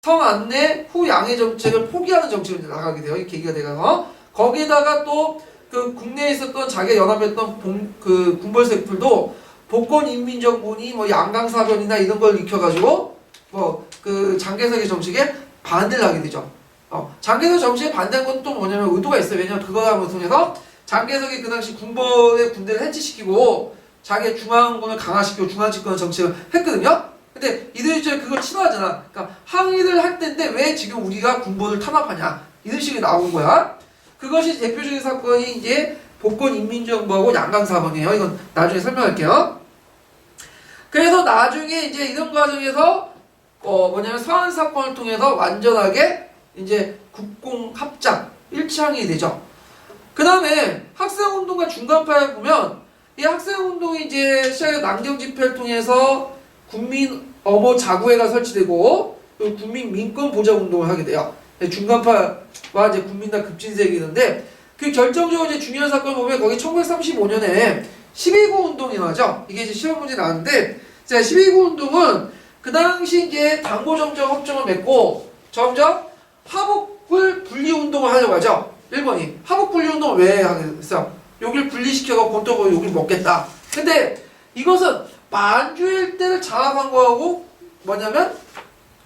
성 안내 후 양해 정책을 포기하는 정책을 나가게 돼요. 이 계기가 돼가서 거기에다가 또 그 국내에 있었던 자기가 연합했던 그 군벌세력들도 복권인민정부니 뭐 양강사변이나 이런 걸 익혀가지고 뭐 그 장개석의 정책에 반대를 하게 되죠. 장개석 정책에 반대한 건 또 뭐냐면 의도가 있어요. 왜냐면 그거를 통해서 장개석이 그 당시 군벌의 군대를 해체시키고 자기의 중앙군을 강화시키고 중앙집권 정책을 했거든요. 근데 이들이 이제 그걸 싫어하잖아. 그러니까 항의를 할 때인데 왜 지금 우리가 군벌을 탄압하냐 이런 식이 나온 거야. 그것이 대표적인 사건이 이제 복권인민정부하고 양강사변이에요. 이건 나중에 설명할게요. 그래서 나중에 이제 이런 과정에서 뭐냐면 서한 사건을 통해서 완전하게 이제 국공합작 일치항이 되죠. 그 다음에 학생운동과 중간파에 보면 이 학생운동이 이제 시작해 남경 집회를 통해서 국민 엄호 자구회가 설치되고 또 국민 민권 보장 운동을 하게 돼요. 중간파와 이제 국민당 급진세가 있는데 그 결정적으로 이제 중요한 사건을 보면 거기 1935년에 12구 운동이 나죠. 이게 이제 시험 문제 나왔는데 자, 12구 운동은 그 당시 이제 당고정적 협정을 맺고 점점 화북을 분리 운동을 하려고 하죠. 일본이 화북 분리 운동을 왜 하겠어요? 여기를 분리시켜서 본토고 여기를 먹겠다. 근데 이것은 만주 일대를 장악한 거하고 뭐냐면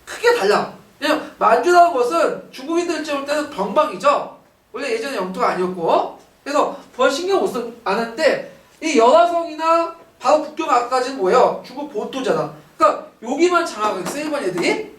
크게 달라. 왜냐면 만주라는 것은 중국인들 볼 때는 병방이죠. 원래 예전에 영토가 아니었고 그래서 별 신경 안 했는데 이 연화성이나 바로 국경 앞까지는 뭐예요? 중국 본토잖아. 그러니까 여기만 장악했어 일본 애들이.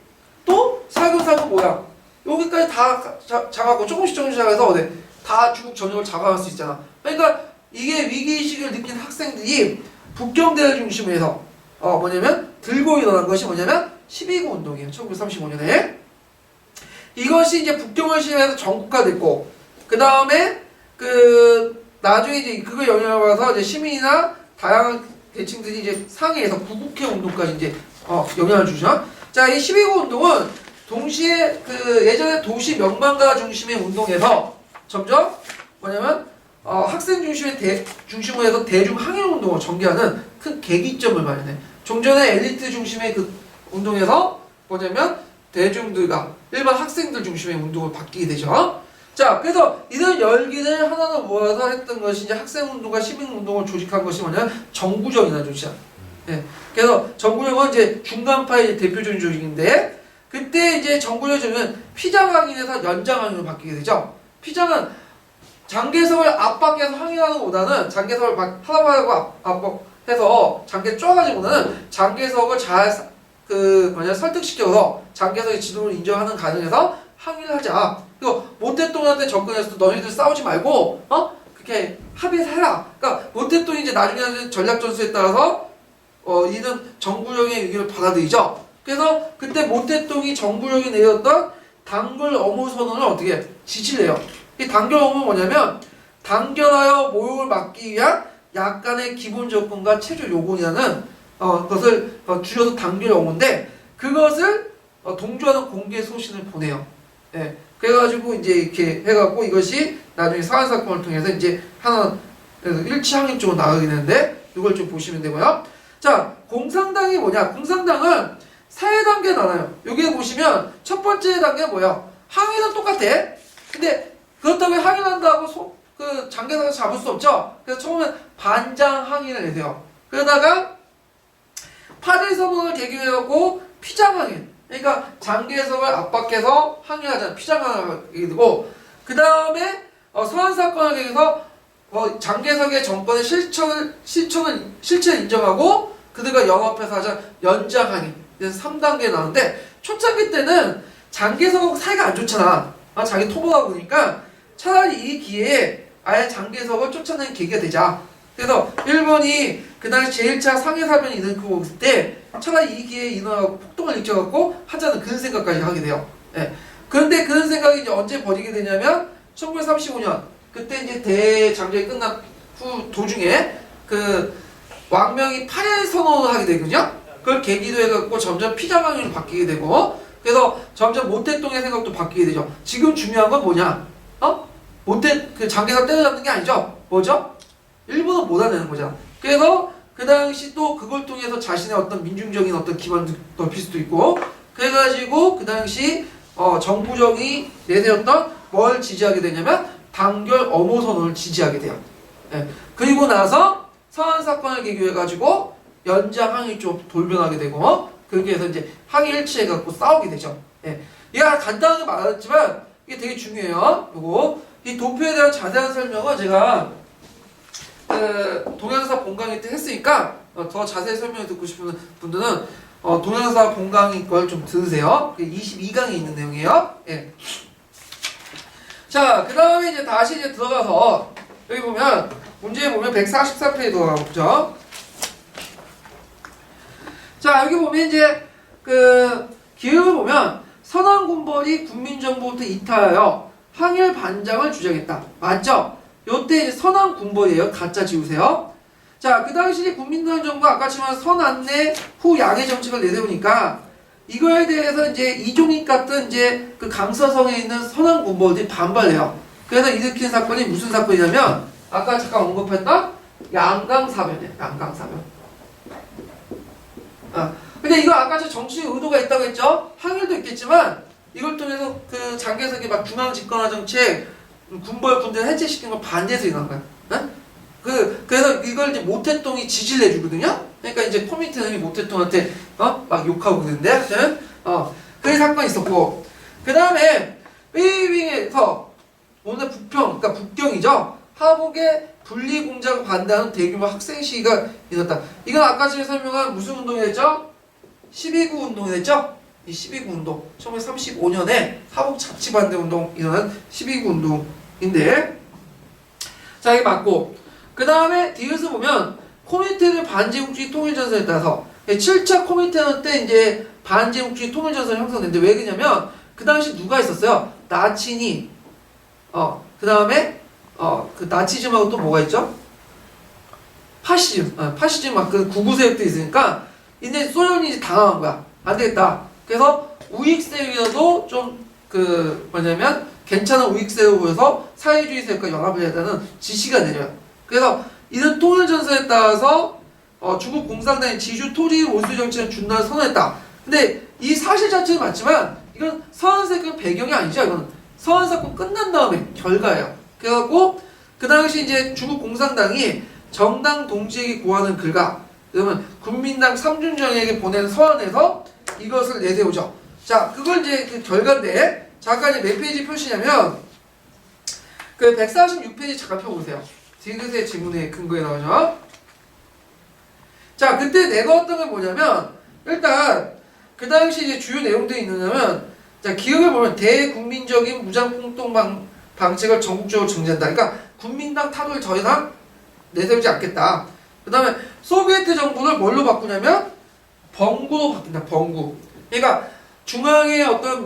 또 살금살금 뭐야? 여기까지 다 장악하고 조금씩 장악해서 어디 다 중국 전역을 장악할 수 있잖아. 그러니까 이게 위기의식을 느낀 학생들이 북경대를 중심으로 해서 뭐냐면 들고 일어난 것이 뭐냐면 12구 운동이에요. 1935년에. 이것이 이제 북경을 시작해서 전국화됐고 그 다음에 그 나중에 이제 그걸 영향을 받아서 이제 시민이나 다양한 계층들이 이제 상해에서 구국회 운동까지 이제 영향을 주죠. 자, 이 12구 운동은 동시에 그 예전에 도시 명망가 중심의 운동에서 점점 뭐냐면 학생 중심으로 해서 대중 항일 운동을 전개하는 큰 계기점을 마련해. 종전에 엘리트 중심의 그 운동에서 뭐냐면 대중들과 일반 학생들 중심의 운동을 바뀌게 되죠. 자, 그래서 이런 열기를 하나로 모아서 했던 것이 이제 학생운동과 시민운동을 조직한 것이 뭐냐면 정구정이라는 조직이야. 예. 그래서 정구정은 이제 중간파의 대표적인 조직인데, 그때 이제 정구정은 피장항인에서 연장항인으로 바뀌게 되죠. 피장은 장개석을 압박해서 항의하는 것보다는 장개석을 막 하라고 압박해서 장개 쪼아가지고는 장개석을 잘 설득시켜서 장개석의 지도를 인정하는 과정에서 항의를 하자. 그리고 모태똥한테 접근해서 너희들 싸우지 말고 그렇게 합의해서 해라. 그러니까 모태똥이 이제 나중에 하는 전략 전술에 따라서 이는 정구령의 의견을 받아들이죠. 그래서 그때 모태똥이 정구령이 내렸던 단결 어무 선언을 어떻게 지시를 해요. 이 단결 어무는 뭐냐면 단결하여 모욕을 막기 위한 약간의 기본 조건과 최저 요건이라는 것을 줄여서 단결 어무인데 그것을 동조하는 공개 소신을 보내요. 예. 그래가지고 이제 이렇게 해갖고 이것이 나중에 사안 사건을 통해서 이제 하나 일치항의 쪽으로 나가게 되는데 이걸 좀 보시면 되고요. 자, 공산당이 뭐냐? 공산당은 4단계 나눠요. 여기에 보시면 첫 번째 단계는 뭐야? 항의는 똑같아. 근데 그렇다고 항의한다고 그 장개석을 잡을 수 없죠. 그래서 처음엔 반장 항의를 내세요. 그러다가 8일 선언을 계기해갖고 피장 항의. 그러니까 장개석을 압박해서 항의하자 피장하게 되고 그 다음에 서한 사건을 계기해서 장개석의 정권의 실체를 인정하고 그들과 영합해서 하자 연장 항의. 그래서 3단계에 나오는데 초창기 때는 장개석하고 사이가 안 좋잖아. 자기 토벌하고 그러니까 차라리 이 기회에 아예 장개석을 쫓아내는 계기가 되자. 그래서 일본이 그 당시 제1차 상해사변이 일어나고 있을 때 차라리 이 기회에 인원하고 폭동을 일으켜갖고 하자는 그런 생각까지 하게 돼요. 예. 그런데 그런 생각이 이제 언제 버리게 되냐면 1935년 그때 이제 대장정이 끝난 후 도중에 그 왕명이 8일 선언을 하게 되거든요. 그걸 계기로 해갖고 점점 피장항의로 바뀌게 되고 그래서 점점 모태똥의 생각도 바뀌게 되죠. 지금 중요한 건 뭐냐? 그 장개석 때려잡는 게 아니죠. 뭐죠? 일본은 몰아내는 거잖아. 그래서 그 당시 또 그걸 통해서 자신의 어떤 민중적인 어떤 기반을 넓힐 수도 있고 그래가지고 그 당시 정부정이 내세웠던 뭘 지지하게 되냐면 단결 엄호 선언을 지지하게 돼요. 예. 그리고 나서 서한 사건을 계기해가지고 연장 항일 쪽 돌변하게 되고 그렇게 해서 이제 항일 일치해갖고 싸우게 되죠. 예. 이게 간단하게 말했지만 이게 되게 중요해요. 요거 이 도표에 대한 자세한 설명은 제가 동양사 본강의 때 했으니까 더 자세히 설명을 듣고 싶은 분들은 동양사 본강의 걸 좀 들으세요. 22강에 있는 내용이에요. 예. 자, 그 다음에 이제 다시 이제 들어가서 여기 보면 문제에 보면 143페이지 들어가 보죠. 자, 여기 보면 이제 그 기획을 보면 선왕군벌이 국민정부부터 이탈하여 항일 반장을 주장했다. 맞죠? 요때 이제 선왕군벌이에요. 가짜 지우세요. 자, 그 당시 국민당 정부가 아까 지만 선안내 후 양해 정책을 내세우니까 이거에 대해서 이제 이종익 같은 이제 그 강서성에 있는 선왕군벌들이 반발해요. 그래서 일으킨 사건이 무슨 사건이냐면 아까 잠깐 언급했던 양강사변이에요. 양강사변. 근데 이거 아까 저 정치적 의도가 있다고 했죠? 항일도 있겠지만 이걸 통해서 그 장개석이 막 중앙집권화 정책 군벌 군대를 해체시킨 걸 반대해서 일어난 거야. 그래서 이걸 이제 모태똥이 지지를 해주거든요. 그러니까 이제 커뮤니티는 모태똥한테 막 욕하고 그러는데 하여튼 그런 사건이 있었고 그 다음에 베이징에서 오늘 그러니까 북경이죠. 하북의 분리공장 반대하는 대규모 학생 시위가 있었다. 이건 아까 전에 설명한 무슨 운동이 됐죠? 12.9 운동이 됐죠? 이 12.9 운동 1935년에 하북 자치 반대 운동 일어난 12.9 운동인데 자 이게 맞고 그 다음에 뒤에서 보면 코미테르 반제국주의 통일전선에 따라서 7차 코미테르 때 이제 반제국주의 통일전선이 형성됐는데 왜 그러냐면 그 당시 누가 있었어요? 나치니 그 다음에 그 나치즘하고 또 뭐가 있죠? 파시즘 파시즘 막 그 구구 세력도 있으니까 이제 소련이 이제 당황한 거야. 안 되겠다. 그래서 우익 세력이라도 좀 그 뭐냐면 괜찮은 우익 세력을 보여서 사회주의 세력과 연합을 해야 되는 지시가 내려요. 그래서 이런 통일전선에 따라서 중국 공산당이 지주 토지 몰수 정책을 준다는 선언했다. 근데 이 사실 자체는 맞지만 이건 서한사건 배경이 아니죠. 이건 서한사건 끝난 다음에 결과예요. 그래갖고 그 당시 이제 중국 공산당이 정당 동지에게 고하는 글과 그러면 국민당 삼중정에게 보낸 서한에서 이것을 내세우죠. 자, 그걸 이제 그 결과인데 잠깐 이제 몇 페이지 표시냐면 그 146페이지 잠깐 펴보세요. 디귿의 지문의 근거에 나오죠. 자, 그때 내가 어떤 게 뭐냐면 일단 그 당시 이제 주요 내용들이 있느냐면 자, 기억을 보면 대국민적인 무장폭동 방책을 전국적으로 정지한다. 그러니까 국민당 타도를 더 이상 내세우지 않겠다. 그 다음에 소비에트 정부를 뭘로 바꾸냐면 번구로 바뀐다. 번구. 그러니까 중앙의 어떤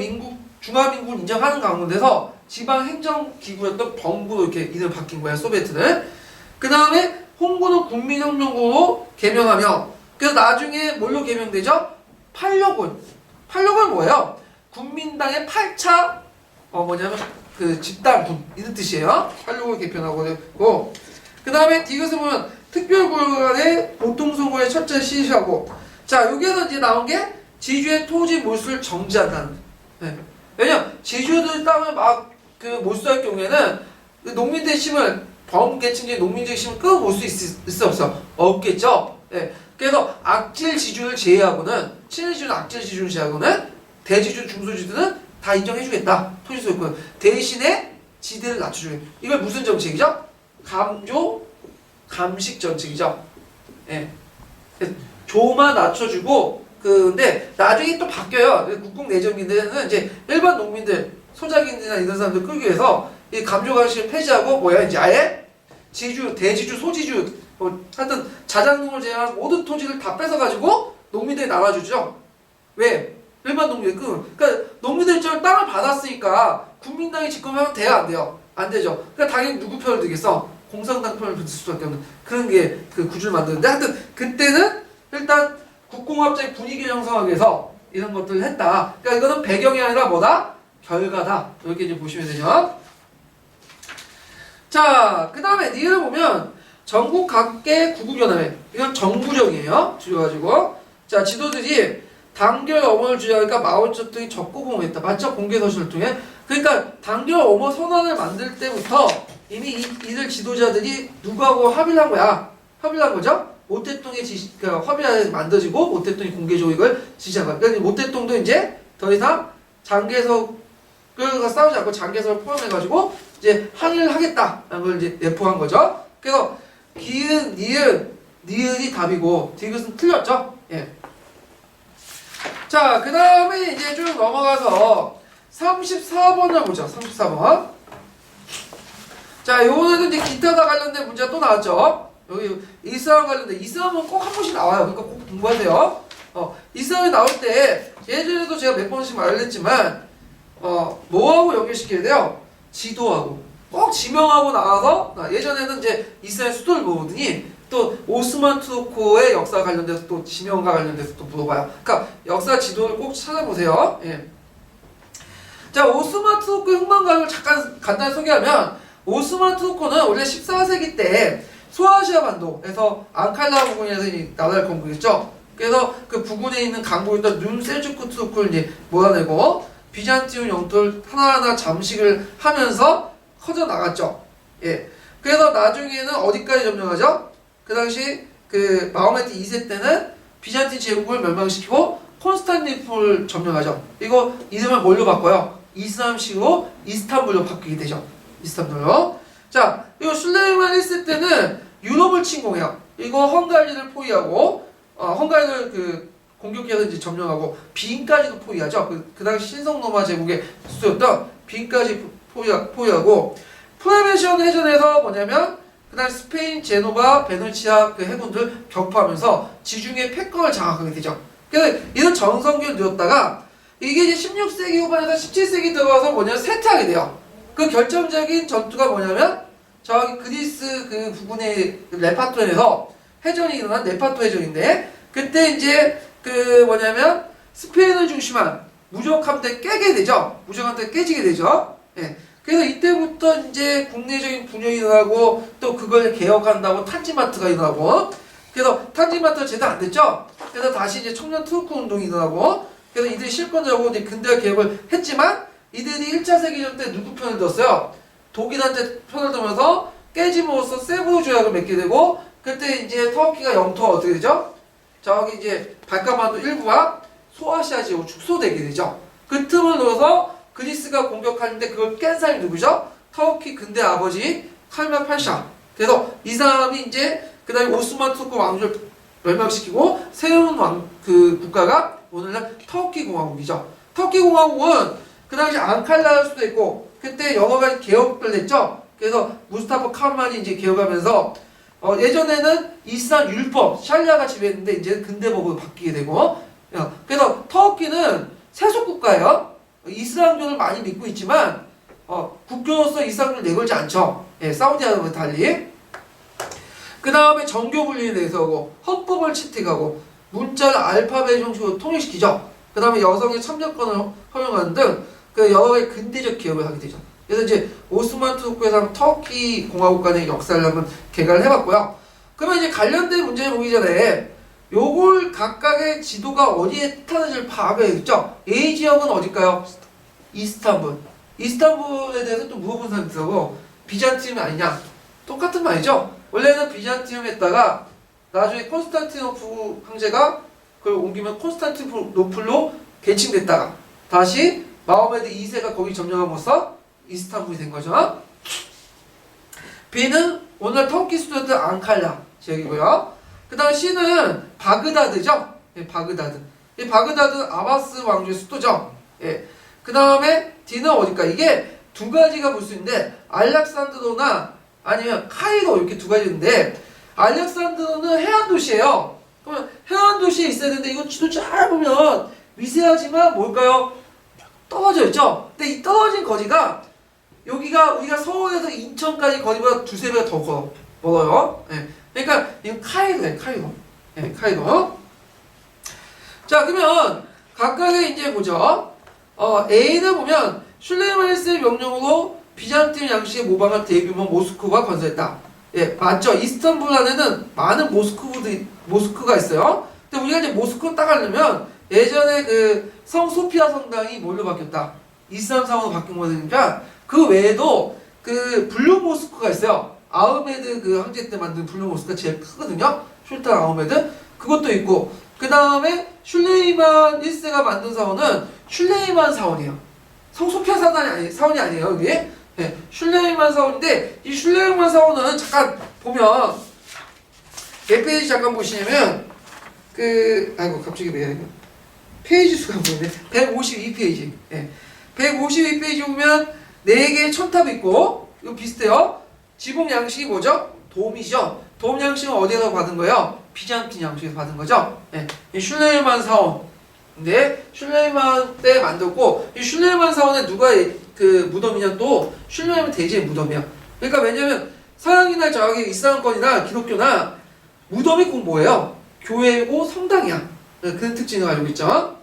중화민국을 인정하는 가운데서 지방행정기구였던 번구로 이렇게 이름을 바뀐 거야. 소비에트는. 그 다음에 홍구는 국민혁명구로 개명하며 그래서 나중에 뭘로 개명되죠? 팔려군. 팔려군은 뭐예요? 국민당의 8차 뭐냐면 그 집단군 이런 뜻이에요. 팔려군 개편하고 되고 그 다음에 디귿을 보면 특별구간의 보통선거의 첫째 시시하고 자 여기에서 이제 나온 게 지주의 토지 몰수를 정지한다는 네. 왜냐 지주들 땅을 막 그 몰수할 경우에는 그 농민들의 힘을 범계층의 농민적 힘을 끌어올 수 있어 없어? 없겠죠. 네. 그래서 악질 지주를 제외하고는 친일 지주는 악질 지주를 제외하고는 대지주 중소지주는 다 인정해주겠다. 토지 소유권 대신에 지대를 낮춰주겠다. 이걸 무슨 정책이죠? 감식 정책이죠. 예. 조만 낮춰주고 근데 나중에 또 바뀌어요. 국공 내정민들은 이제 일반 농민들, 소작인들이나 이런 사람들 끌기 위해서 이 감조관시를 폐지하고 뭐야 이제 아예 지주, 대지주, 소지주 하여튼 자작농을 제외한 모든 토지를 다 뺏어가지고 농민들이 나눠주죠. 왜? 일반 농민들 그러니까 농민들 저 땅을 받았으니까 국민당이 집권하면 돼요, 안 돼요? 안 되죠. 그러니까 당연히 누구 편을 들겠어? 공산당 편을 들 수밖에 없는 그런 게 그 구조를 만드는데 하여튼 그때는 일단 국공합작의 분위기를 형성하기 위해서 이런 것들을 했다. 그러니까 이거는 배경이 아니라 뭐다? 결과다. 이렇게 이제 보시면 되죠. 자, 그 다음에 니을 보면 전국 각계 구국연합회 이건 정부정이에요. 줄여가지고 자 지도들이 단결 엄호를 주장하니까 마오쩌둥이 적고 공개했다. 맞죠? 공개 서신을 통해. 그러니까 단결 엄호 선언을 만들 때부터 이미 이들 지도자들이 누구하고 합의를 한 거야. 합의를 한 거죠? 모택동의 협의안이 만들어지고 모택동이 공개적으로 이걸 지시한 거야. 그러니까 모택동도 이제 더 이상 장개석을 싸우지 않고 장개석을 포함해가지고 이제 항의를 하겠다라는 걸 이제 내포한 거죠. 그래서 기은, 니은이 답이고 디귿은 틀렸죠. 예. 자, 그 다음에 이제 쭉 넘어가서 34번을 보죠. 34번. 자, 요거는 이제 기타와 관련된 문제가 또 나왔죠. 여기 이스라엘 관련된 이스라엘은 꼭 한 번씩 나와요. 그러니까 꼭 공부하세요. 이스라엘 나올 때 예전에도 제가 몇 번씩 말했지만 뭐하고 연결시켜야 돼요? 지도하고 꼭 지명하고 나와서 예전에는 이제 이스라엘 수도를 보더니 또 오스만 투르코의 역사 관련돼서 또 지명과 관련돼서 또 물어봐요. 그러니까 역사 지도를 꼭 찾아보세요. 예. 자, 오스만 투르코 혁명가를 잠깐 간단히 소개하면 오스만 투르코는 원래 14세기 때 소아시아 반도에서 앙칼라 부근에서 나라를 건국했죠. 그래서 그 부근에 있는 강국이었던 눈셀주크 투르크를 이제 몰아내고 비잔티움 영토를 하나하나 잠식을 하면서 커져 나갔죠. 예. 그래서 나중에는 어디까지 점령하죠? 그 당시 그 마호메트 2세 때는 비잔틴 제국을 멸망시키고 콘스탄티노플을 점령하죠. 이거 이름을 뭘로 바꿔요? 이슬람식으로 이스탄불로 바뀌게 되죠. 이스탄불로. 자, 이거 술레이만 1세 때는 유럽을 침공해요. 이거 헝가리를 포위하고 헝가리를 그 공격해서 이제 점령하고 빈까지도 포위하죠. 그 당시 신성로마 제국의 수도였던 빈까지 포위하고 프레메시온 해전에서 뭐냐면 그다음 스페인, 제노바, 베네치아 그 해군들 격파하면서 지중해 패권을 장악하게 되죠. 그래서 이런 전성기를 누렸다가 이게 이제 16세기 후반에서 17세기 들어와서 뭐냐면 쇠퇴하게 돼요. 그 결정적인 전투가 뭐냐면 저기 그리스 그 부근의 레파토에서 해전이 일어난 레파토 해전인데 그때 이제 그 뭐냐면 스페인을 중심한 무적 함대 깨게 되죠. 무적 함대 깨지게 되죠. 예. 그래서 이때부터 이제 국내적인 분열이 일어나고 또 그걸 개혁한다고 탄지마트가 일어나고 그래서 탄지마트가 제대로 안 됐죠. 그래서 다시 이제 청년 투르크 운동이 일어나고 그래서 이들이 실권적으로 이제 근대화 개혁을 했지만 이들이 1차 세계대전 때 누구 편을 들었어요? 독일한테 편을 들면서 깨짐으로써 세브르 조약을 맺게 되고 그때 이제 터키가 영토가 어떻게 되죠? 저기 이제 발카반도 일부와 소아시아 지역으로 축소되게 되죠. 그 틈을 넣어서 그리스가 공격하는데 그걸 깬 사람이 누구죠? 터키 근대 아버지 칼말 파샤. 그래서 이 사람이 이제 그 다음에 오스만 투르크 왕조를 멸망시키고 세운 그 국가가 오늘날 터키 공화국이죠. 터키 공화국은 그 당시 앙칼라일 수도 있고 그때 여러 가지 개혁을 했죠. 그래서 무스타파 카말이 이제 개혁하면서 예전에는 이슬람 율법 샬리아가 지배했는데 이제 근대법으로 바뀌게 되고 그래서 터키는 세속 국가예요. 이슬람교를 많이 믿고 있지만 국교로서 이슬람교를 내걸지 않죠. 예, 사우디아라비아와 달리. 그 다음에 정교 분리에 대해서 하고 헌법을 채택하고 문자를 알파벳 형식으로 통일시키죠. 그 다음에 여성의 참여권을 허용하는 등 그 여러 가지 근대적 개혁을 하게 되죠. 그래서 이제 오스만 투르크에서 터키 공화국 간의 역사를 한번 개괄을 해봤고요. 그러면 이제 관련된 문제를 보기 전에 요걸 각각의 지도가 어디에 타는지를 파악해야겠죠. A 지역은 어딜까요? 이스탄불. 이스탄불에 대해서 또 물어본 사람이 있어서 비잔티움 아니냐? 똑같은 말이죠. 원래는 비잔티움 했다가 나중에 콘스탄티노플 황제가 그걸 옮기면 콘스탄티노플로 개칭됐다가 다시 마호메드 2세가 거기 점령함으로써 이스탄불이 된 거죠. B는 오늘 터키 수도였던 앙칼라 지역이고요. 그 다음 C는 바그다드죠. 예, 바그다드. 이 바그다드는 아바스 왕조의 수도죠. 예. 그 다음에 D는 어딜까? 이게 두 가지가 볼 수 있는데 알렉산드로나 아니면 카이로 이렇게 두 가지인데 알렉산드로는 해안 도시예요. 그러면 해안 도시에 있어야 되는데 이거 지도 잘 보면 미세하지만 뭘까요? 떨어져 있죠. 근데 이 떨어진 거리가 여기가 우리가 서울에서 인천까지 거리보다 두세 배가 더 멀어요. 예. 그러니까 이건 카이로예요. 카이로. 예, 카이로. 자, 그러면 각각의 이제 보죠. A는 보면 슐레이만 1세의 명령으로 비잔틴 양식의 모방한 대규모 모스크가 건설했다. 예, 맞죠. 이스탄불 안에는 많은 모스크가 있어요. 근데 우리가 이제 모스크를 따가려면 예전에 그 성소피아 성당이 뭘로 바뀌었다? 이슬람 성으로 바뀐 거니까 그 외에도 그 블루 모스크가 있어요. 아흐메드 그 황제 때 만든 블루 모스크가 제일 크거든요. 술탄 아흐메드 그것도 있고 그 다음에 슐레이만 1세가 만든 사원은 슐레이만 사원이에요. 성소피아 사원이 아니에요. 이게 네, 슐레이만 사원인데 이 슐레이만 사원은 잠깐 보면 몇 페이지 잠깐 보시냐면 그 아이고 갑자기 왜 이래 페이지 수가 보이네. 152페이지. 네. 152페이지 보면 4개의 천탑이 있고 이거 비슷해요. 지붕 양식이 뭐죠? 돔이죠. 돔 양식은 어디에서 받은 거예요? 비잔틴 양식에서 받은 거죠. 네. 이 슐레이만 사원. 근데 슐레이만 때 만들고 이 슐레이만 사원에 누가 그 무덤이냐 또 슐레이만 대제의 무덤이야. 그러니까 왜냐면 서양이나 저기 이슬람권이나 기독교나 무덤이 꼭 뭐예요? 교회고 성당이야. 그런 특징을 가지고 있죠.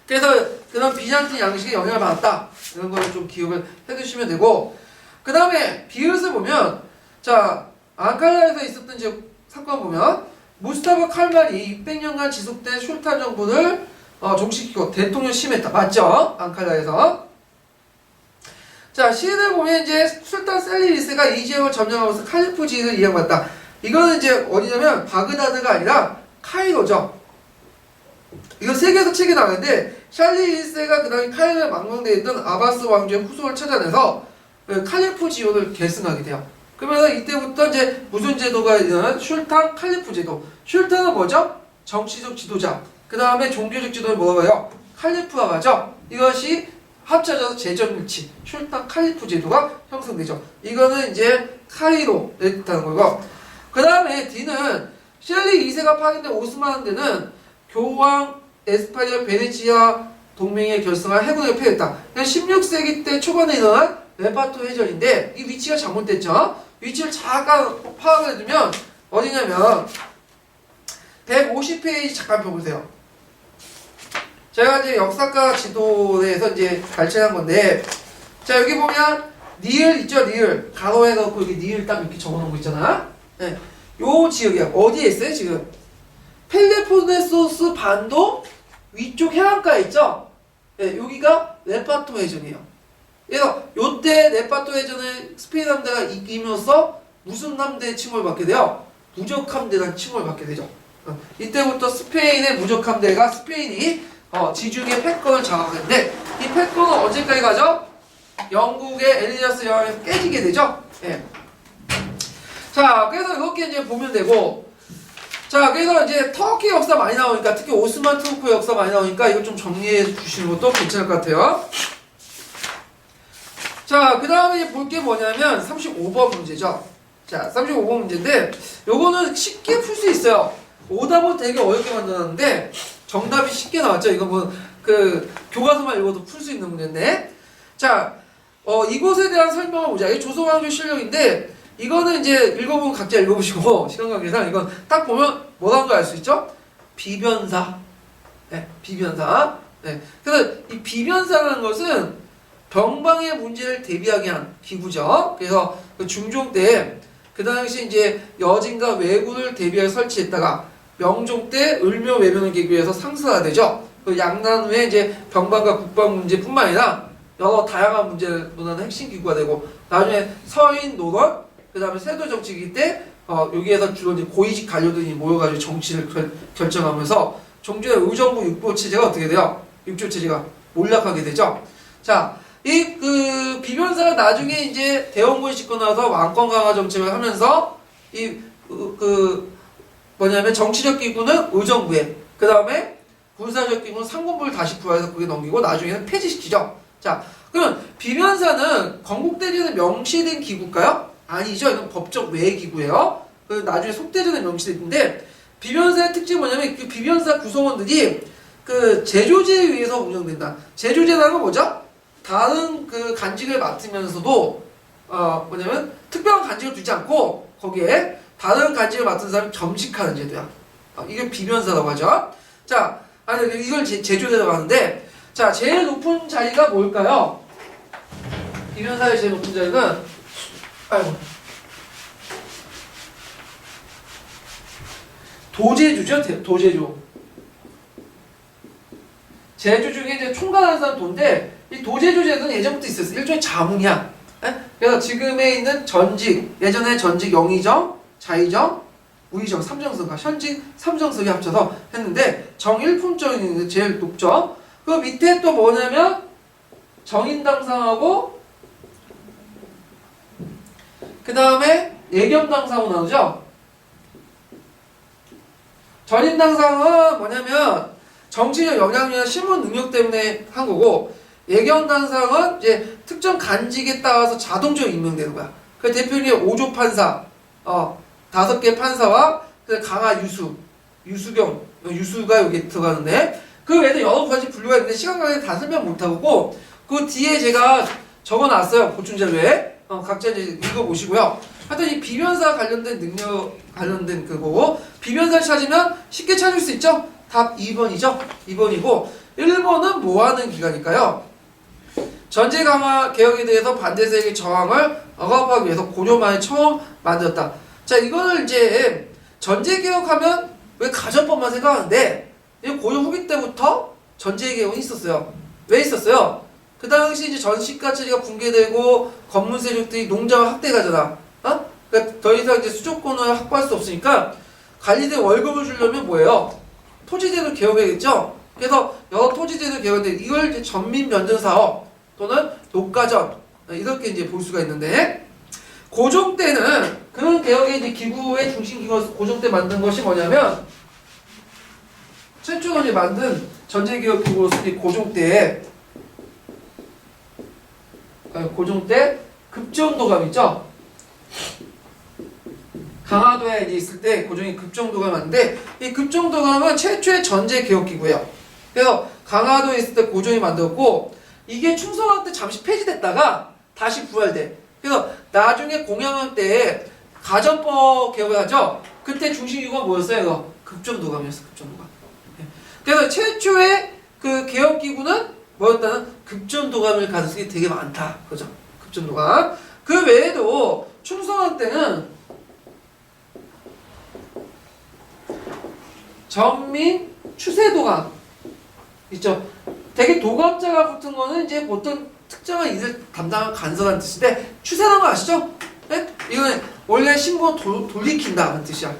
그래서 그런 비잔틴 양식에 영향을 받았다. 이런 거를 좀 기억을 해두시면 되고 그 다음에 비릇을 보면 자 앙카라에서 있었던 사건 보면 무스타파 칼말이 600년간 지속된 술탄 정부를 종식시키고 대통령 심했다. 맞죠? 앙카라에서. 자 시인을 보면 이제 술탄 셀리리스가 이 지역을 점령하면서 칼리프 지위를 이양받았다. 이거는 이제 어디냐면 바그다드가 아니라 카이로죠. 이거 세계에서 책이 나왔는데 샬리 1세가 그 다음에 카이로에 망명되어 있던 아바스 왕조의 후손을 찾아내서 칼리프 지위를 계승하게 돼요. 그러면서 이때부터 이제 무슨 제도가 있냐면 슐탄 칼리프 제도. 슐탄은 뭐죠? 정치적 지도자. 그 다음에 종교적 지도를 뭐라고 해요? 칼리프라고 하죠. 이것이 합쳐져서 제전일치 슐탄 칼리프 제도가 형성되죠. 이거는 이제 카이로를 뜻하는 거고 그 다음에 D는 샬리 2세가 파견된 오스만대는 교황 에스파냐 베네치아 동맹에 결성한 해군을 폐했다. 16세기 때 초반에 일어난 레파토 해전인데 이 위치가 잘못됐죠. 위치를 잠깐 파악을 해두면 어디냐면 150페이지 잠깐 펴보세요. 제가 이제 역사과 지도에서 이제 발췌한 건데 자 여기 보면 니을 있죠. 니을 가로에 넣고 여기 니을 딱 이렇게 적어놓은 거 있잖아. 네. 요 지역이야. 어디에 있어요 지금? 펠레포네소스 반도 위쪽 해안가에 있죠? 네, 여기가 레파토 해전이에요. 그래서 요때 레파토 해전을 스페인 함대가 이기면서 무슨 함대의 칭호를 받게 돼요? 무적 함대라는 칭호를 받게 되죠. 이때부터 스페인의 무적 함대가 스페인이 지중해 패권을 장악했는데 이 패권은 언제까지 가죠? 영국의 엘리자스 여왕에서 깨지게 되죠. 네. 자, 그래서 이렇게 이제 보면 되고 자, 그래서 이제 터키 역사 많이 나오니까 특히 오스만 투르크 역사 많이 나오니까 이거 좀 정리해 주시는 것도 괜찮을 것 같아요. 자, 그 다음에 이제 볼 게 뭐냐면 35번 문제죠. 자, 35번 문제인데 요거는 쉽게 풀 수 있어요. 오답은 되게 어렵게 만들었는데 정답이 쉽게 나왔죠. 이거 뭐 그 교과서만 읽어도 풀 수 있는 문제인데 자, 이곳에 대한 설명을 보자. 이게 조선왕조 실력인데 이거는 이제 읽어보면 각자 읽어보시고 시간 관계상 이건 딱 보면 뭐라는 걸 알 수 있죠? 비변사. 네, 비변사. 네. 그래서 이 비변사라는 것은 병방의 문제를 대비하게 한 기구죠. 그래서 그 중종 때 그 당시 이제 여진과 왜군을 대비해 설치했다가 명종 때 을묘 외변을 계기해서 상수가 되죠. 그 양난 후에 이제 병방과 국방 문제뿐만 아니라 여러 다양한 문제를 논하는 핵심 기구가 되고 나중에 서인 노론 그 다음에 세도 정치기 때 여기에서 주로 이제 고위직 관료들이 모여가지고 정치를 결정하면서 종전의 의정부 육부 체제가 어떻게 돼요? 육조 체제가 몰락하게 되죠. 자, 이 그 비변사가 나중에 이제 대원군이 짓고 나서 왕권 강화 정책을 하면서 이 뭐냐면 정치적 기구는 의정부에 그 다음에 군사적 기구는 상권부를 다시 부여해서 그게 넘기고 나중에는 폐지시키죠. 자, 그럼 비변사는 건국대전에 명시된 기구일까요? 아니죠. 이건 법적 외의 기구예요. 나중에 속대전에 명시됐는데 비변사의 특징이 뭐냐면 그 비변사 구성원들이 그 제조제에 의해서 운영된다. 제조제라는 건 뭐죠? 다른 그 간직을 맡으면서도 뭐냐면 특별한 간직을 두지 않고 거기에 다른 간직을 맡은 사람이 겸직하는 제도야. 이게 비변사라고 하죠. 자, 아니 이걸 제조제라고 하는데 자, 제일 높은 자리가 뭘까요? 비변사의 제일 높은 자리는 도제주죠. 도제주. 제주 중에 이제 총괄하는 사람 도인데 이 도제주 제도는 예전부터 있었어요. 일종의 자문이야. 예? 그래서 지금에 있는 전직, 예전에 전직 영의정, 자의정, 우의정 3정승과 현직 3정승이 합쳐서 했는데 정일품정이 제일 높죠. 그 밑에 또 뭐냐면 정인당상하고 그 다음에 예견당상으로 나누죠. 전인당상은 뭐냐면 정치적 영향력이나 실무 능력 때문에 한 거고, 예견당상은 이제 특정 간직에 따라서 자동적으로 임명되는 거야. 그 대표님이 5조 판사, 5개 판사와 강하 유수경, 유수가 여기 들어가는데, 그 외에도 여러 가지 분류가 있는데 시간 관계에 다 설명 못하고, 그 뒤에 제가 적어놨어요. 보충자료에. 각자 이제 읽어보시고요. 하여튼 이 비변사 관련된 능력 관련된 그거고, 비변사를 찾으면 쉽게 찾을 수 있죠? 답 2번이죠? 2번이고, 1번은 뭐하는 기관일까요? 전제 강화 개혁에 대해서 반대 세력의 저항을 억압하기 위해서 고려만에 처음 만들었다. 자, 이거를 이제 전제 개혁하면 왜 가전법만 생각하는데, 이 고려 후기 때부터 전제 개혁은 있었어요. 왜 있었어요? 그 당시 이제 전시가치가 붕괴되고 검문 세력들이 농장을 확대가잖아. 그러니까 더 이상 이제 수조권을 확보할 수 없으니까 관리된 월급을 주려면 뭐예요? 토지제도 개혁해야겠죠. 그래서 여러 토지제도 개혁인데 이걸 이제 전민 변전 사업 또는 녹가전 이렇게 이제 볼 수가 있는데, 고종 때는 그런 개혁의 이제 기구의 중심 기구로서 고종 때 만든 것이 뭐냐면, 최초로 이제 만든 전제 개혁 기구로서 고종 때 급정도감 있죠? 강화도에 이제 있을 때 고종이 급정도감 하는데, 이 급정도감은 최초의 전제 개혁기구예요. 그래서 강화도에 있을 때 고종이 만들었고, 이게 충성왕 때 잠시 폐지됐다가 다시 부활돼. 그래서 나중에 공양왕 때 가전법 개혁을 하죠. 그때 중심기구가 뭐였어요? 이거 급정도감이었어. 급정도감. 그래서 최초의 그 개혁기구는 뭐였다는 급전도감을 가졌을 게 되게 많다. 그죠? 급전도감. 그 외에도 충성왕 때는 전민 추세도감 있죠. 되게 도감자가 붙은 거는 이제 보통 특정한 일을 담당한 간섭한 뜻인데, 추세라는 거 아시죠? 네? 이거는 원래 신부 돌이킨다는 뜻이야.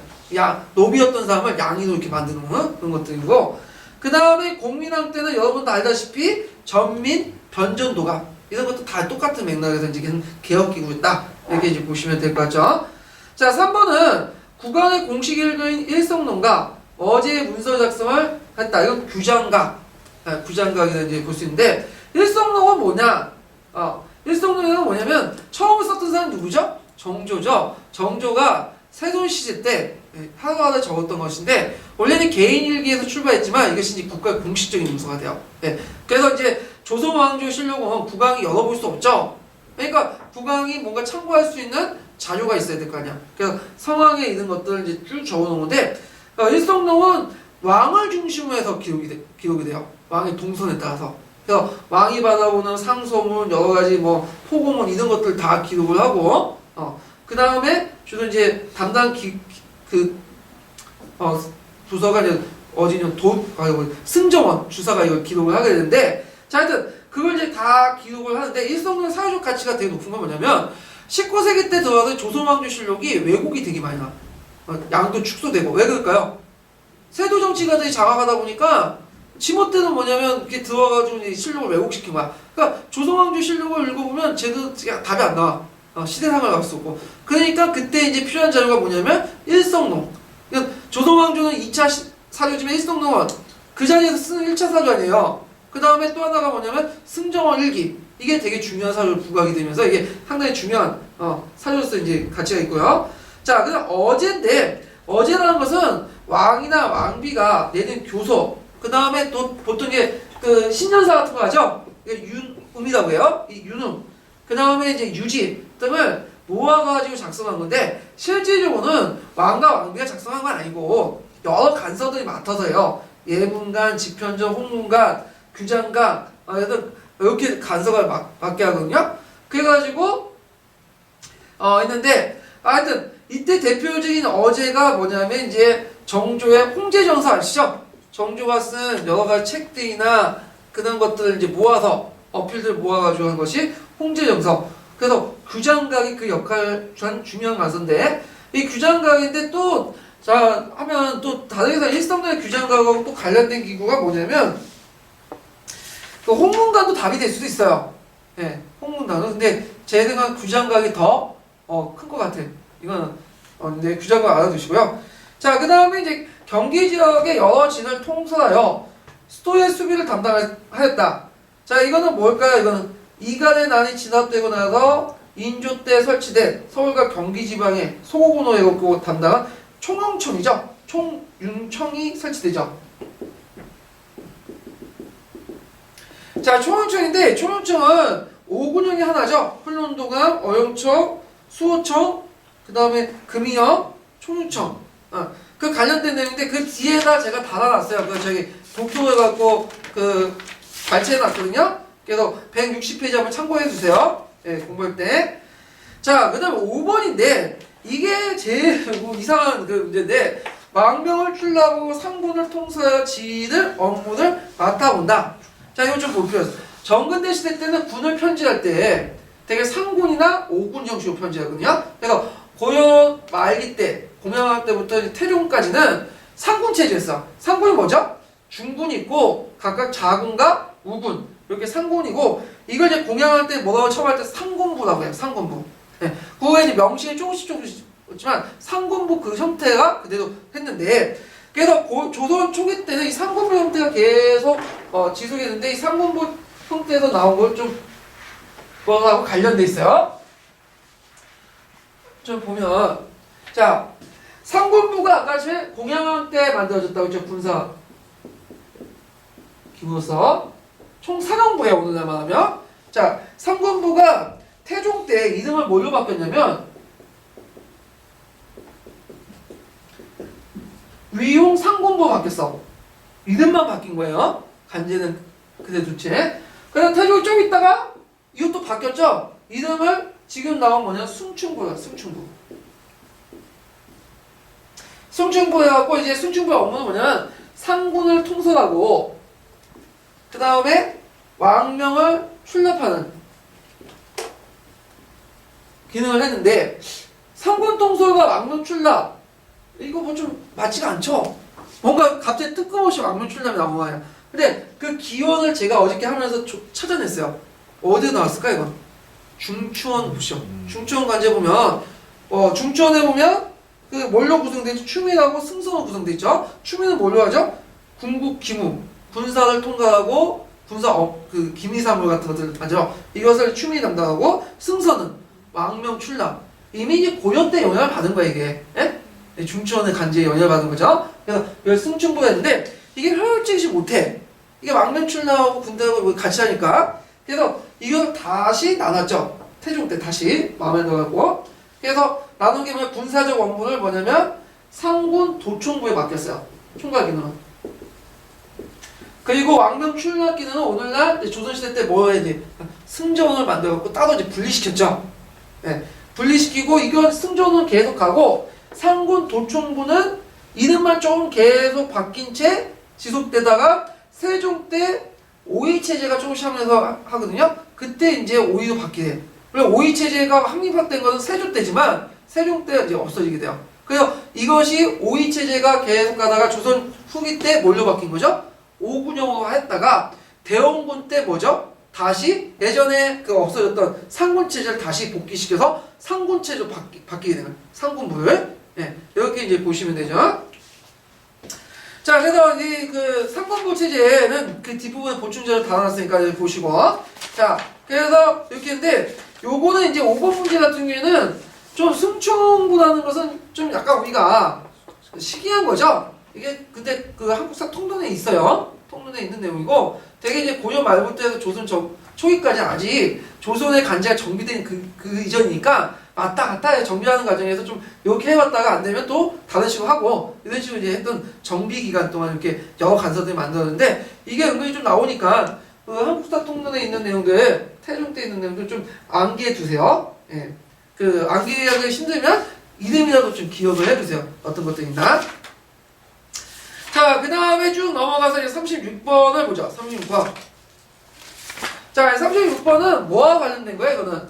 노비였던 사람을 양이로 이렇게 만드는 그런 것들이고, 그 다음에 공민왕 때는 여러분도 알다시피 전민 변전도감 이런 것도 다 똑같은 맥락에서 이제 개혁기구였다. 이렇게 이제 보시면 될 것 같죠? 자, 3번은 국왕의 공식 일교인 일성론과 어제의 문서 작성을 했다. 이건 규장각이라 이제 볼 수 있는데, 일성론은 뭐냐? 일성론은 뭐냐면 처음 썼던 사람은 누구죠? 정조죠. 정조가 세손 시대 때 하루하루 적었던 것인데, 원래는 개인 일기에서 출발했지만 이것이 이제 국가의 공식적인 문서가 돼요. 그래서 이제 조선 왕조 실록은 국왕이 열어볼 수 없죠. 그러니까 국왕이 뭔가 참고할 수 있는 자료가 있어야 될 거 아니야. 그래서 성왕에 있는 것들을 이제 쭉 적어놓은 건데, 일성록은 왕을 중심으로 해서 기록이 돼요. 왕의 동선에 따라서. 그래서 왕이 받아보는 상소문, 여러 가지 뭐 포고문 이런 것들 다 기록을 하고, 그 다음에 주로 이제 담당 부서가 이제 승정원 주사가 이걸 기록을 하게 되는데, 자, 하여튼 그걸 이제 다 기록을 하는데, 일성록 사회적 가치가 되게 높은 건 뭐냐면, 19세기 때 들어와서 조선왕조 실록이 왜곡이 되게 많이 나. 양도 축소되고. 왜 그럴까요? 세도 정치가들이 장악하다 보니까 지멋대로 뭐냐면 이렇게 들어와가지고 실록을 왜곡시킨 거야. 그러니까 조선왕조 실록을 읽어보면 제대로 답이 안 나와. 시대상을 알 수 없고. 그러니까 그때 이제 필요한 자료가 뭐냐면 일성록. 그러니까 조선왕조는 2차 사료지만 일성록은 그 자리에서 쓰는 1차 사료 아니에요. 그 다음에 또 하나가 뭐냐면 승정원 일기. 이게 되게 중요한 사료를 부각이 되면서 이게 상당히 중요한 사료로서 이제 가치가 있고요. 자, 그다음 어제인데, 어제라는 것은 왕이나 왕비가 내는 교서, 그 다음에 또 보통 이게 그 신년사 같은 거 하죠? 윤음이라고 해요. 이 윤음. 그 다음에 이제 유지 등을 모아가지고 작성한 건데, 실질적으로는 왕과 왕비가 작성한 건 아니고 여러 간서들이 맡아서요. 예문관, 지편전, 홍문관, 규장관 이렇게 간서가 맡게 하거든요. 그래가지고 했는데, 하여튼 이때 대표적인 어제가 뭐냐면 이제 정조의 홍제정서 아시죠? 정조가 쓴 여러 가지 책들이나 그런 것들을 이제 모아서 어필들 모아가지고 하는 것이 홍제정서. 그래서 규장각이 그 역할을 한 중요한 가서인데 이 규장각인데 또 자 하면 또 다른에서 일성론의 규장각하고 또 관련된 기구가 뭐냐면 그 홍문관도 답이 될 수도 있어요. 예, 홍문관은 근데 제 생각 규장각이 더 큰 것 같아. 이거는 이제 규장각 알아두시고요. 자, 그 다음에 이제 경기 지역의 여러 진을 통솔하여 수도의 수비를 담당하였다. 자, 이거는 뭘까요? 이거는 이간의 난이 진압되고 나서 인조 때 설치된 서울과 경기 지방의 소고군호에 담당한 총융청이죠. 총융청이 설치되죠. 자, 총융청인데 총융청은 5군형이 하나죠. 훈련도감, 어용청, 수호청, 그 다음에 금이역, 총융청. 그 관련된 내용인데 그 뒤에다 제가 달아놨어요. 그 저기 도쿄해갖고 그 발췌해놨거든요. 그래서 160페이지 한번 참고해주세요. 예, 공부할 때. 자, 그 다음에 5번인데 이게 제일 이상한 그 문제인데 망명을 출납하고 상군을 통솔하여 지휘를 업무를 맡아본다. 자, 이거 좀 볼게요. 정근대 시대 때는 군을 편집할 때 되게 상군이나 5군 형식으로 편집하거든요. 그래서 고려 말기 때, 공양할 때부터 태종까지는 상군 체제였어. 상군이 뭐죠? 중군이 있고 각각 자군과 우군 이렇게 상군이고 이걸 이제 공양할 때 뭐라고 처음할 때 상군부라고 해요. 상군부. 네. 그 후에 이제 명칭이 조금씩 있지만 상군부 그 형태가 그대로 했는데 그래서 조선 초기 때는 이 상군부 형태가 계속 지속했는데 이 상군부 형태에서 나온 걸 좀 뭐하고 관련돼 있어요. 좀 보면 자 상군부가 아까 전에 공양왕 때 만들어졌다고 했죠. 군사 기구로서 총사령부예요. 오늘날 말하면 자 상군부가 태종 때 이름을 뭘로 바뀌었냐면 위용 상군부 바뀌었어. 이름만 바뀐 거예요. 간제는 그대 두채. 그래서 태종이 좀 있다가 이것도 바뀌었죠. 이름을 지금 나온 뭐냐 승충부야. 승충부 해갖고 이제 승충부의 업무는 뭐냐면 상군을 통솔하고 그 다음에 왕명을 출납하는 기능을 했는데 상군 통솔과 왕명 출납 이거 뭐 좀 맞지가 않죠? 뭔가 갑자기 뜬금없이 왕명 출납이 나온 거예요. 근데 그 기원을 제가 어저께 하면서 찾아냈어요. 어디에 나왔을까 이건? 중추원 보시죠. 중추원 관제 보면 중추원에 보면 그 뭘로 구성되어 있죠? 추미하고 승선으로 구성되어 있죠. 추미는 뭘로 하죠? 군국 기무 군사를 통과하고 군사 그 기미사물 같은 것들을 하죠. 이것을 추미 담당하고 승선은 왕명 출납 이미 이제 고려 때 영향을 받은 거야 이게. 예? 중추원의 간제에 영향을 받은 거죠. 그래서 이걸 승충부가 했는데 이게 효율적이지 못해. 이게 왕명 출납하고 군대하고 같이 하니까. 그래서 이걸 다시 나눴죠. 태종 때 다시 마음에 넣어갖고. 그래서 나눈 게 뭐냐 군사적 원군을 뭐냐면 상군 도총부에 맡겼어요. 총괄 기능은. 그리고 왕명 출납 기능은 오늘날 조선시대 때 뭐 해야 돼? 승전원을 만들어갖고 따로 이제 분리시켰죠. 네. 분리시키고 이건 승전원을 계속 가고 상군 도총부는 이름만 조금 계속 바뀐 채 지속되다가 세종 때 오이체제가 조금씩 하면서 하거든요. 그때 이제 오이도 바뀌게. 그리고 오이체제가 확립된 것은 세종 때지만 세종 때 이제 없어지게 돼요. 그래서 이것이 오이체제가 계속 가다가 조선 후기 때 뭘로 바뀐 거죠? 오군형으로 했다가 대원군 때 뭐죠? 다시 예전에 그 없어졌던 상군체제를 다시 복귀시켜서 상군체제로 바뀌게 되는 상군부를 네, 이렇게 이제 보시면 되죠. 자, 그래서 이 그 상군부 체제는 그 뒷부분에 보충제를 달아놨으니까 이제 보시고. 자, 그래서 이렇게 했는데 요거는 이제 5번 문제 같은 경우에는 좀 승충부라는 것은 좀 약간 우리가 시기한 거죠. 이게 근데 그 한국사 통론에 있어요. 통론에 있는 내용이고 되게 이제 고려 말부터 해서 조선 초기까지 아직 조선의 간제가 정비된 그 이전이니까 왔다 갔다 정비하는 과정에서 좀 이렇게 해왔다가 안 되면 또 다른 식으로 하고 이런 식으로 이제 했던 정비 기간 동안 이렇게 여러 간서들이 만들었는데 이게 은근히 좀 나오니까 그 한국사 통론에 있는 내용들 태종 때 있는 내용들 좀 암기해 두세요. 예. 그 암기하기 힘들면 이름이라도 좀 기억을 해두세요. 어떤 것들이 있나. 자, 그 다음에 쭉 넘어가서 이제 36번을 보죠. 36번. 자, 36번은 뭐와 관련된 거예요, 이거는?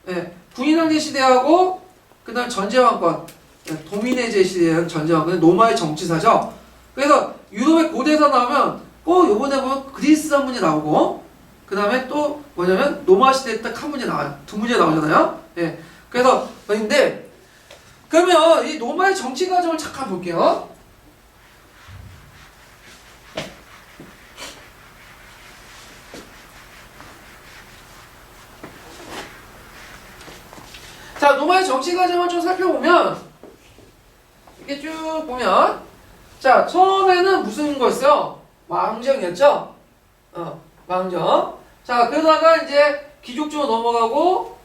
예, 군인왕제 시대하고, 그 다음 전제왕권, 예, 도미네제 시대의 전제왕권, 로마의 정치사죠. 그래서 유럽의 고대사 나오면 꼭 요번에 보면 그리스 한 문제 나오고, 그 다음에 또 뭐냐면 로마 시대 딱 한 문제 나와요. 두 문제 나오잖아요. 예, 그래서, 근데, 그러면 이 로마의 정치 과정을 잠깐 볼게요. 자, 로마의 정치 과정을 좀 살펴보면, 이렇게 쭉 보면, 자, 처음에는 무슨 거였어요? 왕정이었죠? 왕정. 자, 그러다가 이제 귀족정으로 넘어가고,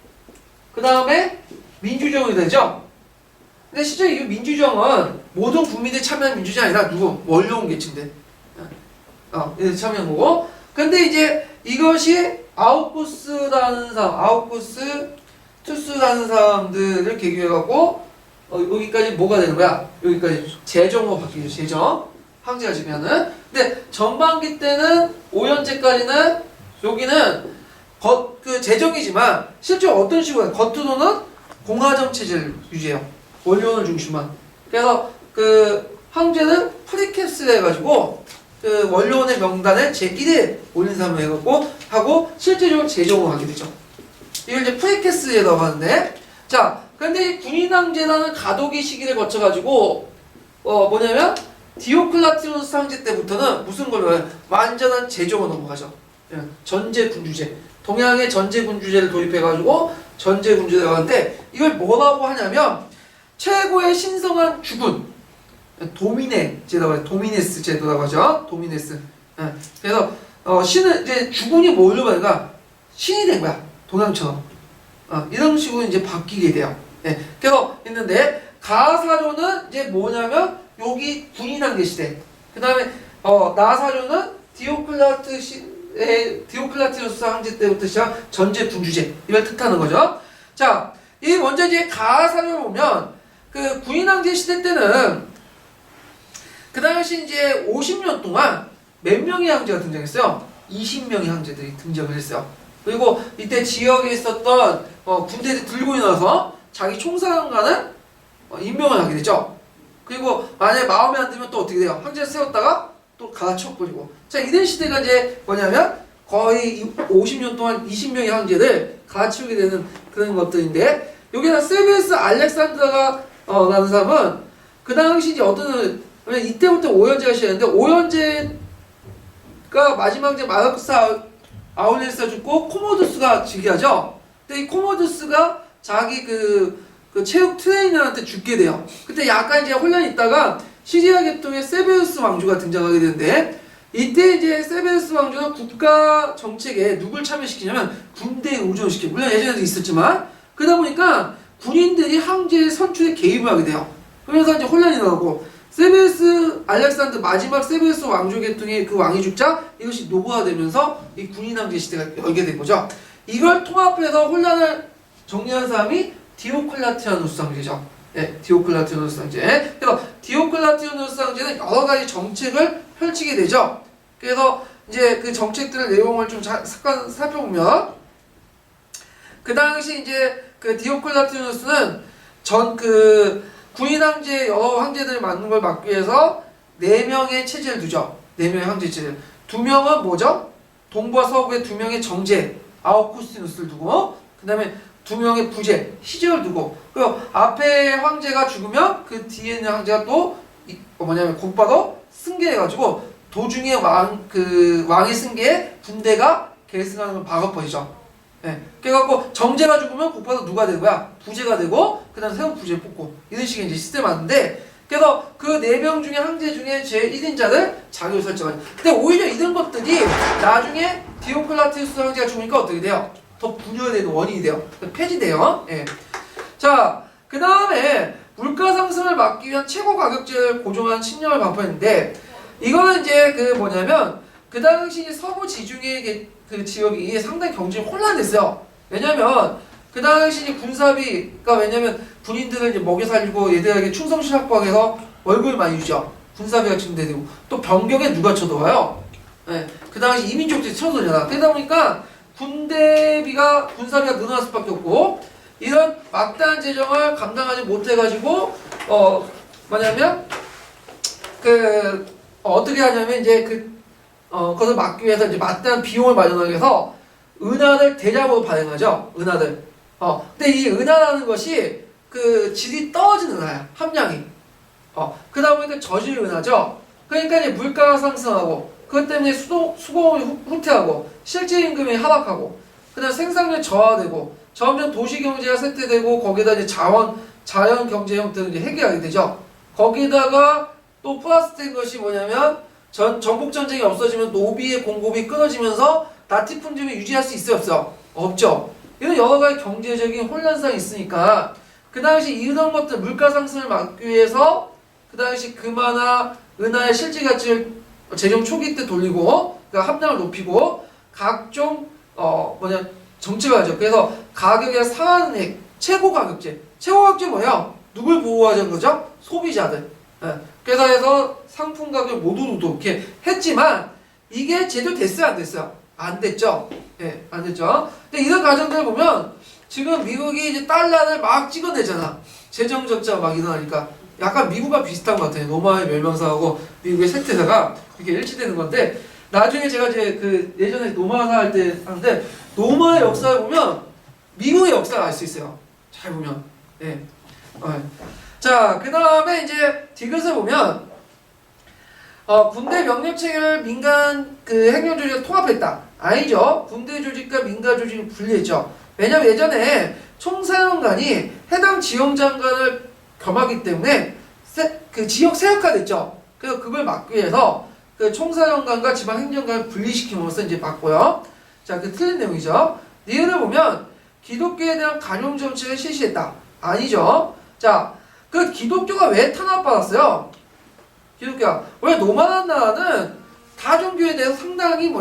그 다음에 민주정이 되죠? 근데 실제 이 민주정은 모든 국민들이 참여한 민주정이 아니라 누구? 원로원 계층들. 얘들 참여한 거고. 근데 이제 이것이 아우구스라는 사람, 아우구스투스라는 사람들을 계기로 해갖고, 여기까지 뭐가 되는 거야? 여기까지 제정으로 바뀌죠, 제정. 황제가 지면은. 근데 전반기 때는 5년제까지는 여기는 그 제정이지만 실제로 어떤 식으로 겉으로는 공화정 체제를 유지해요. 원료원을 중심만. 그래서 그 황제는 프리캡스를 해가지고 그 원료원의 명단에 제1에 올린 사람을 해갖고 하고 실제적으로 제정을 하게 되죠. 이걸 이제 프리캡스라고 하는데, 자, 근데 이 군인왕제라는 가도기 시기를 거쳐가지고 뭐냐면 디오클라티누스 황제 때부터는 무슨 걸로 해요? 완전한 제정으로 넘어가죠. 전제군주제. 동양의 전제군주제를 도입해가지고 전제군주제라고 하는데, 이걸 뭐라고 하냐면 최고의 신성한 주군, 도미네제라고 해요. 도미네스 제도라고 하죠. 도미네스. 그래서 신은 이제 주군이 뭘로 보니까 신이 된 거야. 동양처럼. 이런 식으로 이제 바뀌게 돼요. 그래서 있는데 가사료는 이제 뭐냐면 여기 군인왕제 시대. 그 다음에 나사료는 디오클라티누스 황제 때부터 시작 전제 군주제 이걸 뜻하는 거죠. 자, 이 먼저 이제 가사료를 보면 그 군인왕제 시대 때는 그 당시 이제 50년 동안 몇 명의 황제가 등장했어요? 20명의 황제들이 등장을 했어요. 그리고 이때 지역에 있었던 군대들이 들고 일어나서 자기 총사령관을 임명을 하게 되죠. 그리고 만약에 마음에 안 들면 또 어떻게 돼요? 황제를 세웠다가 또 갈아쳐버리고. 자, 이런 시대가 이제 뭐냐면 거의 50년 동안 20명의 황제를 갈아치우게 되는 그런 것들인데, 여기다 세비우스 알렉산드라가 라는 사람은 그 당시 이제 이때부터 오연제가 시작했는데, 오연제가 마지막 황제 마르쿠스 아울레스가 죽고 코모두스가 즉위하죠. 근데 이 코모두스가 자기 그 체육 트레이너한테 죽게 돼요. 그때 약간 이제 혼란이 있다가 시리아 계통의 세베우스 왕조가 등장하게 되는데, 이때 이제 세베우스 왕조는 국가 정책에 누굴 참여시키냐면 군대에 의존시키고, 물론 예전에도 있었지만 그러다 보니까 군인들이 황제의 선출에 개입을 하게 돼요. 그러면서 이제 혼란이 나고, 세베우스 알렉산드 마지막 세베우스 왕조 계통의 그 왕이 죽자 이것이 노고화되면서 이 군인왕제 시대가 열게 된 거죠. 이걸 통합해서 혼란을 정리한 사람이 디오클라티아누스 황제죠. 디오클라티아누스 황제. 그래서 디오클라티아누스 황제는 여러 가지 정책을 펼치게 되죠. 그래서 이제 그 정책들의 내용을 좀 잠깐 살펴보면, 그 당시 이제 그 디오클라티아누스는 군인왕제 여러 황제들이 맞는 걸 막기 위해서 4명의 체제를 두죠. 4명의 황제 체제. 2명은 뭐죠? 동부와 서부에 2명의 정제, 아우구스티누스를 두고, 그 다음에 2명의 부제, 희재를 두고, 그리고 앞에 황제가 죽으면 그 뒤에 있는 황제가 또 곧바로 승계해가지고 도중에 왕의 승계에 군대가 계승하는 걸 박아버리죠. 그래갖고 정제가 죽으면 곧바로 누가 되는 거야? 부제가 되고, 그 다음 새로운 부제를 뽑고, 이런 식의 이제 시스템이 왔는데, 그래서 그 4명 중에 황제 중에 제1인자를 자격을 설정하죠. 근데 오히려 이런 것들이 나중에 디오클라티우스 황제가 죽으니까 어떻게 돼요? 더 분열되는 원인이 돼요. 폐지돼요. 자, 그 다음에 물가 상승을 막기 위한 최고 가격제를 고정한 신념을 발표했는데, 이거는 이제 그 당시 서부 지중해 그 지역이 상당히 경제에 혼란됐어요. 왜냐면 그 당시 군사비가, 왜냐면 군인들을 이제 먹여 살리고 얘들에게 충성심 확보하기 위해서 월급을 많이 주죠. 군사비가 증대되고, 또 병경에 누가 쳐들어와요? 그 당시 이민족들이 쳐들어오잖아. 그러다 보니까 군사비가 늘어날 수밖에 없고, 이런 막대한 재정을 감당하지 못해가지고 뭐냐면 어떻게 하냐면 이제 그것을 막기 위해서 이제 막대한 비용을 마련하기 위해서 은하를 대량으로 발행하죠. 은하들. 근데 이 은하라는 것이 질이 떨어진 은하야. 함량이. 그러다 보니까 저질 은하죠. 그러니까 이제 물가가 상승하고, 그것 때문에 수공업이 후퇴하고, 실질 임금이 하락하고, 그다음 생산력이 저하되고, 점점 도시 경제가 쇠퇴되고, 거기다 이제 자연 경제 형태로 이제 해결하게 되죠. 거기다가 또 플러스된 것이 뭐냐면, 전국 전쟁이 없어지면 노비의 공급이 끊어지면서 나티품질을 유지할 수 있어요, 없어요? 없죠. 이런 여러 가지 경제적인 혼란상이 있으니까, 그 당시 이런 것들, 물가 상승을 막기 위해서, 그 당시 금화나 은하의 실질 가치를 재정 초기 때 돌리고, 그러니까 함량을 높이고, 각종 정책을 하죠. 그래서 가격이 상하는 액, 최고 가격제. 최고 가격제 뭐야? 누굴 보호하자는 거죠? 소비자들. 그래서 해서 상품 가격 모두 이렇게 했지만, 이게 제대로 됐어요, 안 됐어요? 안 됐죠. 안 됐죠. 근데 이런 과정들을 보면 지금 미국이 이제 달러를 막 찍어내잖아. 재정 적자가 막 일어나니까 약간 미국과 비슷한 것 같아요. 로마의 멸망사하고 미국의 쇠퇴사가 이렇게 일치되는 건데, 나중에 제가 이제 예전에 로마사 할 때 하는데, 로마의 역사를 보면 미국의 역사를 알 수 있어요. 잘 보면. 자, 그 다음에 이제 디귿을 보면 군대 명령 체계를 민간 행정 조직과 통합했다. 아니죠. 군대 조직과 민간 조직을 분리했죠. 왜냐면 예전에 총사령관이 해당 지역장관을 겸하기 때문에 지역 세역화됐죠. 그래서 그걸 막기 위해서 총사령관과 지방행정관을 분리시킴으로써 이제 막고요. 자, 틀린 내용이죠. 니은을 보면 기독교에 대한 간용 정책을 실시했다. 아니죠. 자, 기독교가 왜 탄압받았어요? 기독교가 원래 노만한 나라는 다종교에 대해서 상당히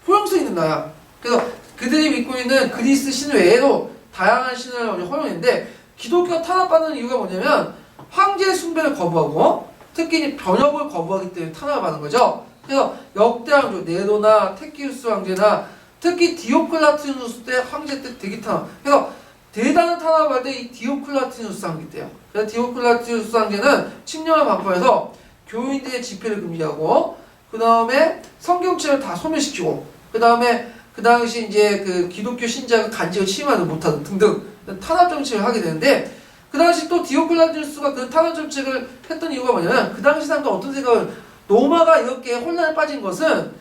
포용성 있는 나라야. 그래서 그들이 믿고 있는 그리스 신 외에도 다양한 신을 허용했는데, 기독교가 탄압받는 이유가 뭐냐면 황제 숭배를 거부하고 특히 변혁을 거부하기 때문에 탄압을 받는 거죠. 그래서 역대 황제 네로나 테키우스 황제나 특히 디오클라티누스 때 황제 때 되게 탄압. 그래서 대단한 탄압을 할 때 이 디오클라티누스 황제 때요. 그래서 디오클라티누스 황제는 칙령을 반포해서 교인들의 집회를 금지하고, 그 다음에 성경책을 다 소멸시키고, 그 다음에 그 당시 이제 기독교 신자가 간직을 침하지 못하는 등등 탄압 정책을 하게 되는데, 그 당시 또 디오클라티누스가 탄압 정책을 했던 이유가 뭐냐면, 그 당시 사람들 어떤 생각을, 로마가 이렇게 혼란에 빠진 것은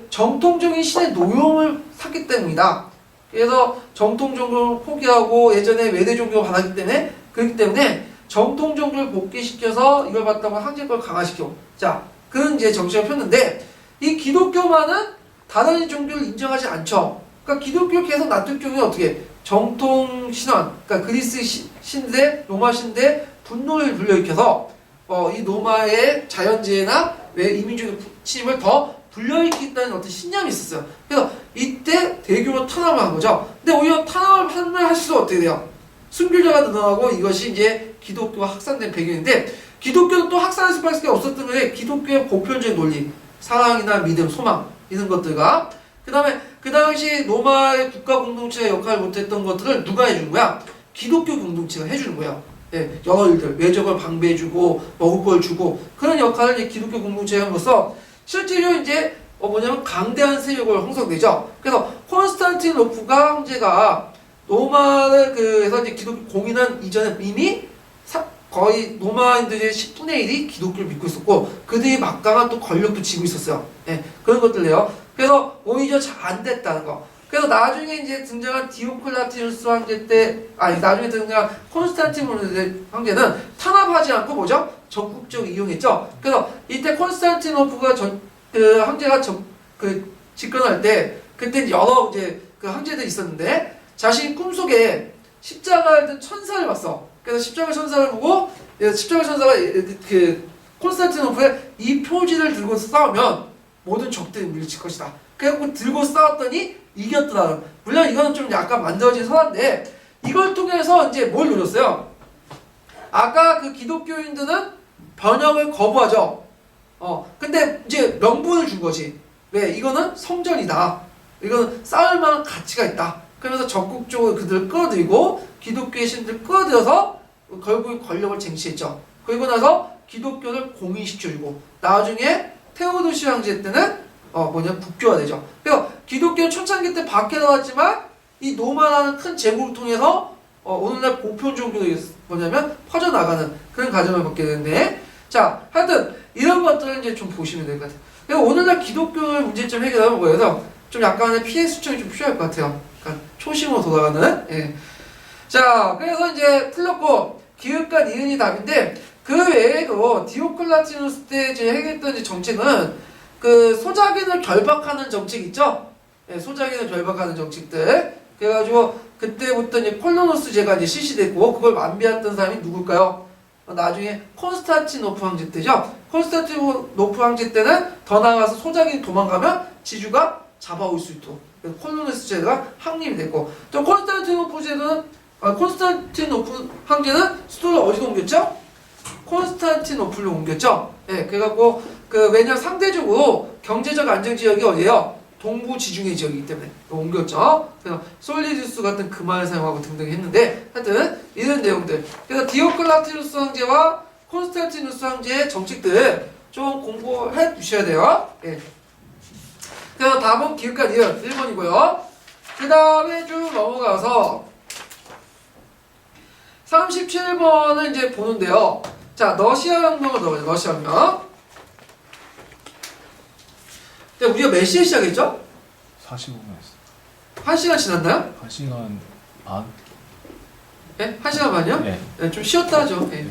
정통적인 신의 노용을 샀기 때문이다. 그래서 정통 종교를 포기하고 예전에 외대 종교를 받았기 때문에, 그렇기 때문에 정통 종교를 복귀시켜서 이걸 받다가 황제권을 강화시켜. 자, 그런 이제 정책을 폈는데, 이 기독교만은 다른 종교를 인정하지 않죠. 그러니까 기독교 계속 놔둘 경우에 어떻게 정통 신앙, 그러니까 그리스 신대, 로마 신대 분노를 불러일으켜서 이 로마의 자연재해나 이민족의 침입을 더 불러일으키겠다는 어떤 신념이 있었어요. 그래서 이때 대규모 탄압을 한 거죠. 근데 오히려 탄압을 할수록 어떻게 돼요? 순교자가 늘어나고, 이것이 이제 기독교가 확산된 배경인데, 기독교는 또 확산할 수밖에 없었던 게 기독교의 보편적인 논리, 사랑이나 믿음, 소망 이런 것들과, 그 다음에 그 당시 로마의 국가 공동체가 역할을 못했던 것들을 누가 해주는 거야? 기독교 공동체가 해주는 거예요. 여러 일들, 외적을 방배해주고 먹을 걸 주고, 그런 역할을 이제 기독교 공동체가 함으로써 실제로 이제 강대한 세력을 형성되죠. 그래서 콘스탄티노프가 황제가 로마를 해서 이제 기독교 공인한 이전에 이미 거의 로마인들의 10분의 1이 기독교를 믿고 있었고, 그들이 막강한 또 권력도 쥐고 있었어요. 그런 것들이에요. 그래서 오히려 잘 안 됐다는 거. 그래서 나중에 이제 등장한 디오클라티누스 황제 때, 나중에 등장한 콘스탄티노프 황제는 탄압하지 않고 뭐죠? 적극적으로 이용했죠. 그래서 이때 콘스탄티노프가 황제가 집권할 때, 그때 여러 황제들이 있었는데, 자신이 꿈속에 십자가에 든 천사를 봤어. 그래서 십자가 천사를 보고, 십자가 천사가 콘스탄티노프의 이 표지를 들고 싸우면 모든 적들이 물리칠 것이다. 그래서 들고 싸웠더니 이겼더라. 물론 이거는 좀 약간 만들어진 설화인데, 이걸 통해서 이제 뭘 노렸어요? 아까 기독교인들은 변혁을 거부하죠. 근데 이제 명분을 준 거지. 왜? 이거는 성전이다. 이건 싸울 만한 가치가 있다. 그러면서 적극적으로 그들을 끌어들이고 기독교의 신들을 끌어들여서 결국 권력을 쟁취했죠. 그리고 나서 기독교를 공인시켜주고 나중에 테오도시 황제 때는 국교화 되죠. 그래서 기독교는 초창기 때 밖에 나왔지만 이 노마라는 큰 제국을 통해서 오늘날 보편종교로 뭐냐면 퍼져나가는 그런 과정을 겪게 되는데, 자, 하여튼 이런 것들을 이제 좀 보시면 될 것 같아요. 그래서 오늘날 기독교의 문제점 해결하는 거여서 좀 약간의 피해 수정이 좀 필요할 것 같아요. 그러니까 초심으로 돌아가는. 예. 자, 그래서 이제 틀렸고 기읍과 니은이 답인데, 그 외에도 디오클라티누스 때 이제 해결했던 이제 정책은 그 소작인을 결박하는 정책 있죠? 예, 소작인을 결박하는 정책들. 그래가지고 그때부터 이제 콜로노스제가 이제 실시됐고 그걸 완비했던 사람이 누굴까요? 나중에 콘스탄티노프 황제 때죠. 콘스탄티노프 황제 때는 더 나아가서 소작인이 도망가면 지주가 잡아올 수 있도록 콜로노스제가 확립이 됐고, 또 콘스탄티노프 황제는 수도를 어디로 옮겼죠? 콘스탄티노플로 옮겼죠. 예, 그래갖고 왜냐면 상대적으로 경제적 안정 지역이 어디예요? 동부 지중해 지역이기 때문에 옮겼죠. 그래서 솔리디우스 같은 금화를 사용하고 등등 했는데, 하여튼 이런 내용들. 그래서 디오클라티누스 황제와 콘스탄티누스 황제의 정책들 좀 공부해 주셔야 돼요. 예. 그래서 답은 기읍과 니은 1번이고요. 그 다음에 쭉 넘어가서 37번을 이제 보는데요. 자, 러시아 혁명을 넣어보죠. 러시아 혁명. 우리가 몇 시에 시작했죠? 45분 했어. 1시간 지났나요? 1시간 반? 예? 1시간 반이요? 네. 네, 좀 쉬었다 하죠. 예.